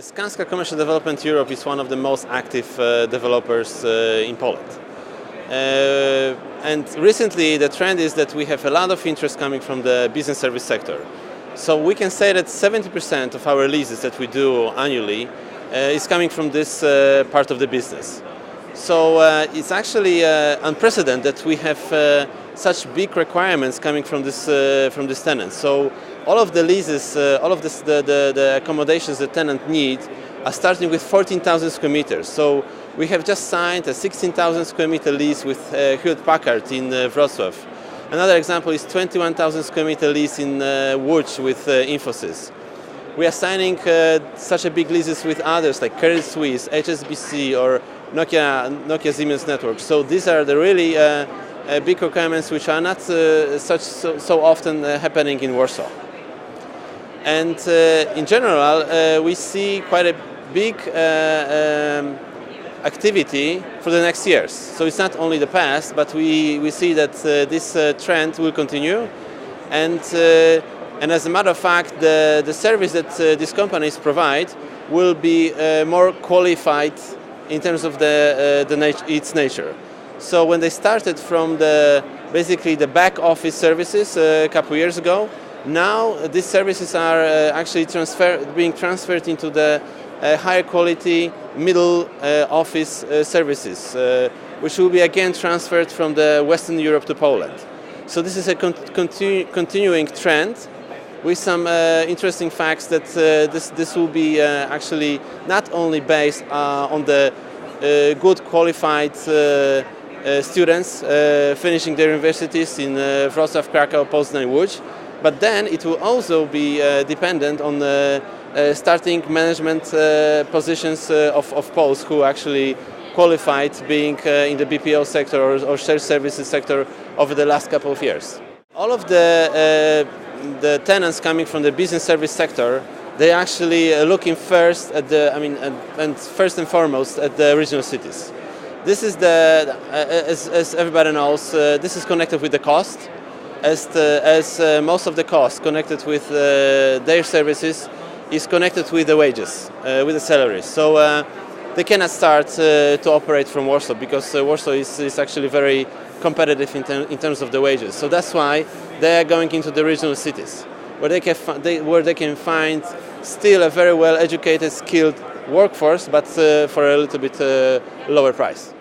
Skanska Commercial Development Europe is one of the most active developers in Poland. And recently the trend is that we have a lot of interest coming from the business service sector. So we can say that 70% of our leases that we do annually is coming from this part of the business. So it's actually unprecedented that we have such big requirements coming from this tenant. So all of the leases, all of the accommodations the tenant need are starting with 14,000 square meters. So we have just signed a 16,000 square meter lease with Hewlett-Packard in Wrocław. Another example is 21,000 square meter lease in Łódź with Infosys. We are signing such a big leases with others like Credit Suisse, HSBC or Nokia Siemens Network. So these are the really big requirements which are not so often happening in Warsaw. And in general, we see quite a big activity for the next years. So it's not only the past, but we see that this trend will continue. And as a matter of fact, the service that these companies provide will be more qualified in terms of its nature. So when they started from basically the back office services a couple of years ago, now these services are actually being transferred into the higher quality middle office services, which will be again transferred from the Western Europe to Poland. So this is a continuing trend with some interesting facts that this will be actually not only based on the good qualified students finishing their universities in Wrocław, Krakow, Poznań, Łódź, but then it will also be dependent on starting management positions of Poles who actually qualified being in the BPO sector or shared services sector over the last couple of years. All of the tenants coming from the business service sector, they actually looking first at and first and foremost at the regional cities. This is as everybody knows, this is connected with the cost, as most of the costs connected with their services is connected with the wages, with the salaries. So they cannot start to operate from Warsaw because Warsaw is actually very competitive in terms of the wages. So that's why they are going into the regional cities, where they can find still a very well educated, skilled workforce, but for a little bit lower price.